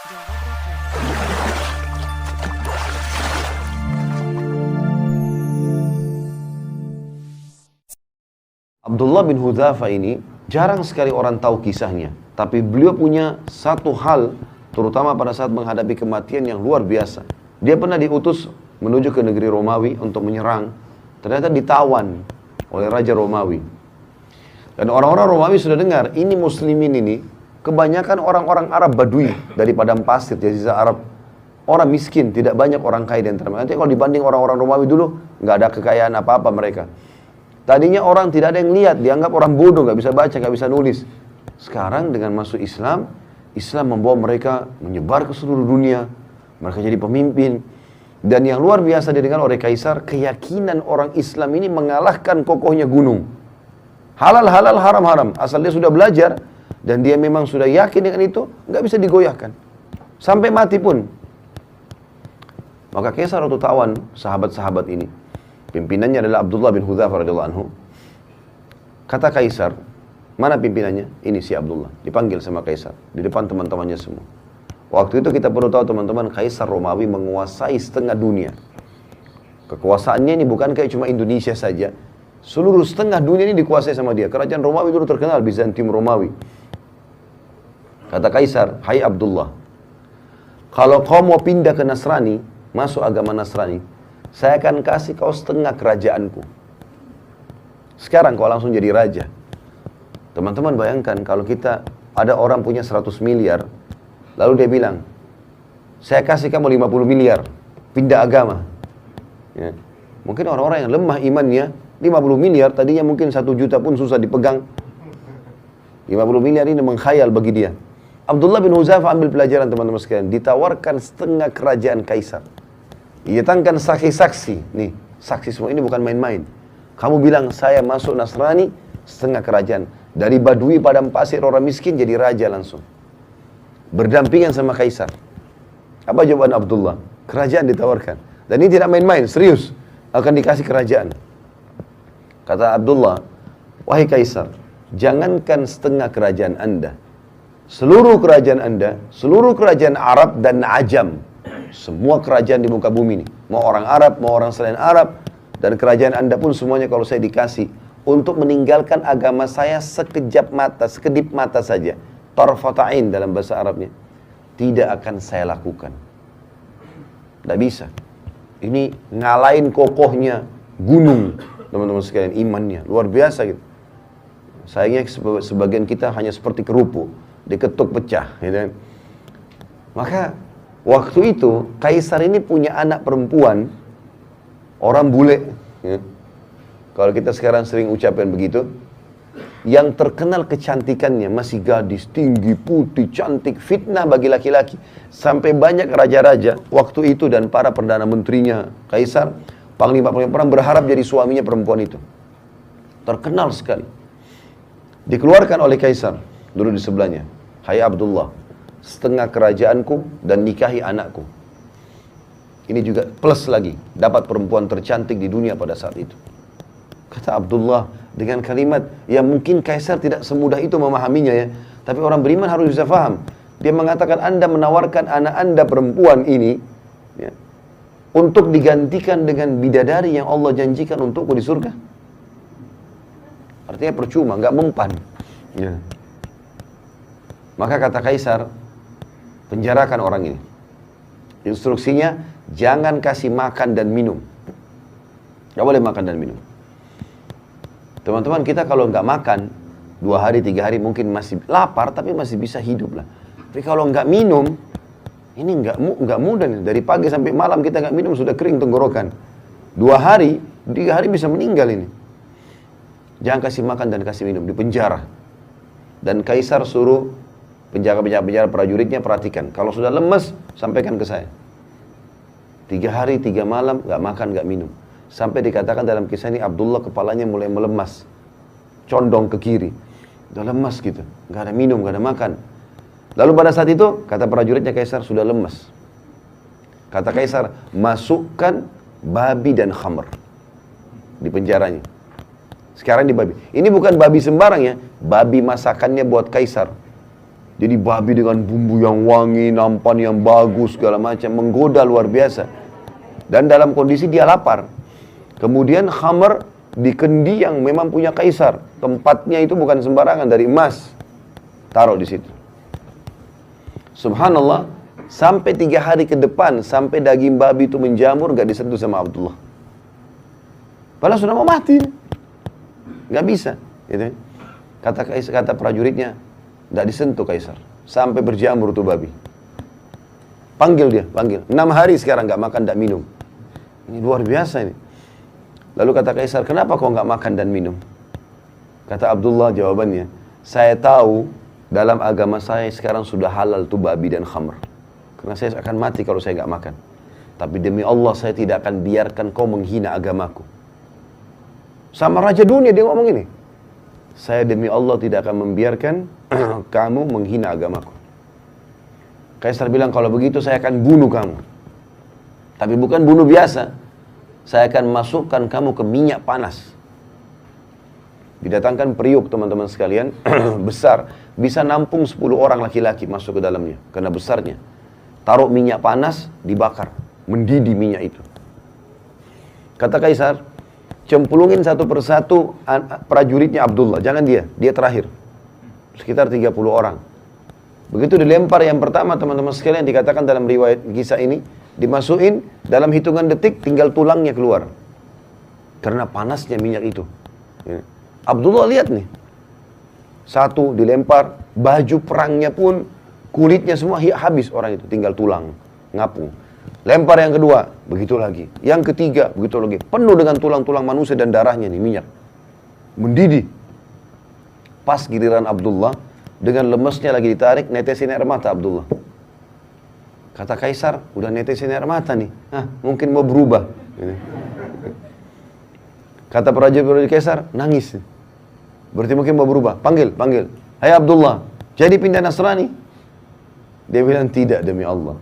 Abdullah bin Hudzafa ini jarang sekali orang tahu kisahnya, tapi beliau punya satu hal, terutama pada saat menghadapi kematian yang luar biasa. Dia pernah diutus menuju ke negeri Romawi untuk menyerang, ternyata ditawan oleh Raja Romawi. Dan orang-orang Romawi sudah dengar, ini muslimin ini, kebanyakan orang-orang Arab Badui dari padang pasir, jazirah Arab. Orang miskin, tidak banyak orang kaya di antara mereka. Nanti kalau dibanding orang-orang Romawi dulu, nggak ada kekayaan apa-apa mereka. Tadinya orang tidak ada yang lihat, dianggap orang bodoh, nggak bisa baca, nggak bisa nulis. Sekarang dengan masuk Islam, Islam membawa mereka menyebar ke seluruh dunia. Mereka jadi pemimpin. Dan yang luar biasa didengar oleh Kaisar, keyakinan orang Islam ini mengalahkan kokohnya gunung. Halal, halal, haram, haram. Asal dia sudah belajar, dan dia memang sudah yakin dengan itu, nggak bisa digoyahkan. Sampai mati pun. Maka Kaisar waktu tawan sahabat-sahabat ini, pimpinannya adalah Abdullah bin Hudzafa radhiyallahu anhu. Kata Kaisar, mana pimpinannya? Ini si Abdullah. Dipanggil sama Kaisar di depan teman-temannya semua. Waktu itu kita perlu tahu teman-teman, Kaisar Romawi menguasai setengah dunia. Kekuasaannya ini bukan kayak cuma Indonesia saja. Seluruh setengah dunia ini dikuasai sama dia. Kerajaan Romawi dulu terkenal, Bizantium Romawi. Kata Kaisar, hai Abdullah, kalau kau mau pindah ke Nasrani, masuk agama Nasrani, saya akan kasih kau setengah kerajaanku. Sekarang kau langsung jadi raja. Teman-teman bayangkan kalau kita ada orang punya 100 miliar, lalu dia bilang, saya kasih kamu 50 miliar, pindah agama. Ya. Mungkin orang-orang yang lemah imannya, 50 miliar, tadinya mungkin 1 juta pun susah dipegang. 50 miliar ini menghayal bagi dia. Abdullah bin Hudzafa ambil pelajaran teman-teman sekalian, ditawarkan setengah kerajaan Kaisar. Datangkan saksi-saksi, nih, saksi semua ini bukan main-main. Kamu bilang saya masuk Nasrani, setengah kerajaan. Dari Badui padang pasir orang miskin jadi raja langsung. Berdampingan sama Kaisar. Apa jawaban Abdullah? Kerajaan ditawarkan. Dan ini tidak main-main, serius. Akan dikasih kerajaan. Kata Abdullah, wahai Kaisar, jangankan setengah kerajaan Anda, seluruh kerajaan Anda, seluruh kerajaan Arab dan Ajam, semua kerajaan di muka bumi ini, mau orang Arab, mau orang selain Arab, dan kerajaan Anda pun semuanya kalau saya dikasih untuk meninggalkan agama saya sekejap mata, sekedip mata saja, tarfata'in dalam bahasa Arabnya, tidak akan saya lakukan. Tidak bisa. Ini ngalahin kokohnya gunung, teman-teman sekalian, imannya luar biasa gitu. Sayangnya sebagian kita hanya seperti kerupuk, diketuk pecah, gitu. Maka waktu itu Kaisar ini punya anak perempuan, orang bule, ya. Kalau kita sekarang sering ucapkan begitu, yang terkenal kecantikannya, masih gadis, tinggi, putih, cantik, fitnah bagi laki-laki. Sampai banyak raja-raja waktu itu dan para perdana menterinya Kaisar, panglima-panglima perang berharap jadi suaminya perempuan itu. Terkenal sekali. Dikeluarkan oleh Kaisar, dulu di sebelahnya, hai Abdullah, setengah kerajaanku dan nikahi anakku. Ini juga plus lagi, dapat perempuan tercantik di dunia pada saat itu. Kata Abdullah dengan kalimat yang mungkin Kaisar tidak semudah itu memahaminya ya, tapi orang beriman harus bisa paham. Dia mengatakan, Anda menawarkan anak Anda perempuan ini ya, untuk digantikan dengan bidadari yang Allah janjikan untukku di surga. Artinya percuma, nggak mempan. Ya. Maka kata Kaisar, penjarakan orang ini. Instruksinya, jangan kasih makan dan minum. Nggak boleh makan dan minum. Teman-teman, kita kalau nggak makan 2 hari, 3 hari mungkin masih lapar, tapi masih bisa hidup lah. Tapi kalau nggak minum, ini nggak mudah nih. Dari pagi sampai malam kita nggak minum sudah kering tenggorokan. 2 hari, 3 hari bisa meninggal ini. Jangan kasih makan dan kasih minum, di penjara. Dan Kaisar suruh penjaga-penjaga prajuritnya perhatikan. Kalau sudah lemes, sampaikan ke saya. 3 hari, 3 malam, nggak makan, nggak minum. Sampai dikatakan dalam kisah ini Abdullah kepalanya mulai melemas, condong ke kiri, udah lemas gitu, nggak ada minum, nggak ada makan. Lalu pada saat itu kata prajuritnya Kaisar sudah lemas. Kata Kaisar, masukkan babi dan khamr di penjaranya. Sekarang di babi. Ini bukan babi sembarang ya, babi masakannya buat Kaisar. Jadi babi dengan bumbu yang wangi, nampan yang bagus, segala macam, menggoda luar biasa. Dan dalam kondisi dia lapar. Kemudian khamr di kendi yang memang punya kaisar. Tempatnya itu bukan sembarangan, dari emas. Taruh di situ. Subhanallah, sampai 3 hari ke depan, sampai daging babi itu menjamur, gak disentuh sama Abdullah. Padahal sudah mau mati. Gak bisa. Gitu. Kata prajuritnya, gak disentuh kaisar. Sampai berjamur tuh babi. Panggil dia, panggil. 6 hari sekarang gak makan, gak minum. Ini luar biasa ini. Lalu kata kaisar, kenapa kau gak makan dan minum? Kata Abdullah jawabannya, saya tahu dalam agama saya sekarang sudah halal tuh babi dan khamr. Karena saya akan mati kalau saya gak makan. Tapi demi Allah saya tidak akan biarkan kau menghina agamaku. Sama raja dunia dia ngomong ini. Saya demi Allah tidak akan membiarkan kamu menghina agamaku. Kaisar bilang, kalau begitu saya akan bunuh kamu. Tapi bukan bunuh biasa. Saya akan masukkan kamu ke minyak panas. Didatangkan periuk teman-teman sekalian, besar. Bisa nampung 10 orang laki-laki masuk ke dalamnya. Karena besarnya. Taruh minyak panas, dibakar. Mendidih minyak itu. Kata kaisar, cemplungin satu persatu prajuritnya Abdullah. Jangan dia terakhir. Sekitar 30 orang. Begitu dilempar yang pertama teman-teman sekalian, dikatakan dalam riwayat kisah ini, dimasukin dalam hitungan detik tinggal tulangnya keluar. Karena panasnya minyak itu. Abdullah lihat nih. Satu dilempar, baju perangnya pun, kulitnya semua habis orang itu. Tinggal tulang, ngapung. Lempar yang kedua, begitu lagi. Yang ketiga, begitu lagi. Penuh dengan tulang-tulang manusia dan darahnya nih, minyak. Mendidih. Pas giliran Abdullah, dengan lemesnya lagi ditarik, netesin air mata Abdullah. Kata kaisar, udah netesin air mata nih. Mungkin mau berubah. Kata prajurit kaisar, nangis. Berarti mungkin mau berubah. Panggil. Hai Abdullah, jadi pindah Nasrani? Dia bilang, tidak demi Allah.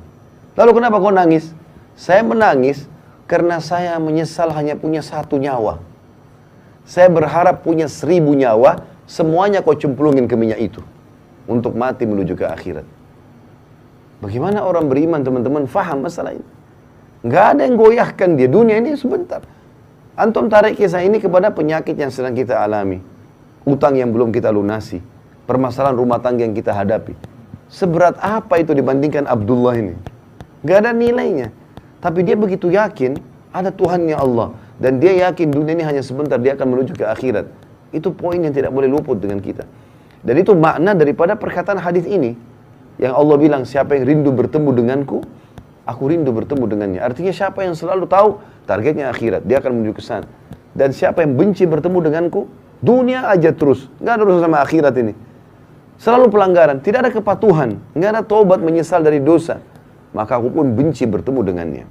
Lalu kenapa kau nangis? Saya menangis karena saya menyesal hanya punya 1 nyawa. Saya berharap punya 1000 nyawa, semuanya kau cemplungin ke minyak itu. Untuk mati menuju ke akhirat. Bagaimana orang beriman teman-teman faham masalah ini? Nggak ada yang goyahkan dia, dunia ini sebentar. Antum tarik kisah ini kepada penyakit yang sedang kita alami. Utang yang belum kita lunasi. Permasalahan rumah tangga yang kita hadapi. Seberat apa itu dibandingkan Abdullah ini? Nggak ada nilainya. Tapi dia begitu yakin ada Tuhannya Allah. Dan dia yakin dunia ini hanya sebentar, dia akan menuju ke akhirat. Itu poin yang tidak boleh luput dengan kita. Dan itu makna daripada perkataan hadis ini. Yang Allah bilang, siapa yang rindu bertemu denganku, aku rindu bertemu dengannya. Artinya siapa yang selalu tahu targetnya akhirat, dia akan menuju ke sana. Dan siapa yang benci bertemu denganku, dunia aja terus. Nggak ada urusan sama akhirat ini. Selalu pelanggaran, tidak ada kepatuhan, nggak ada taubat menyesal dari dosa. Maka aku pun benci bertemu dengannya.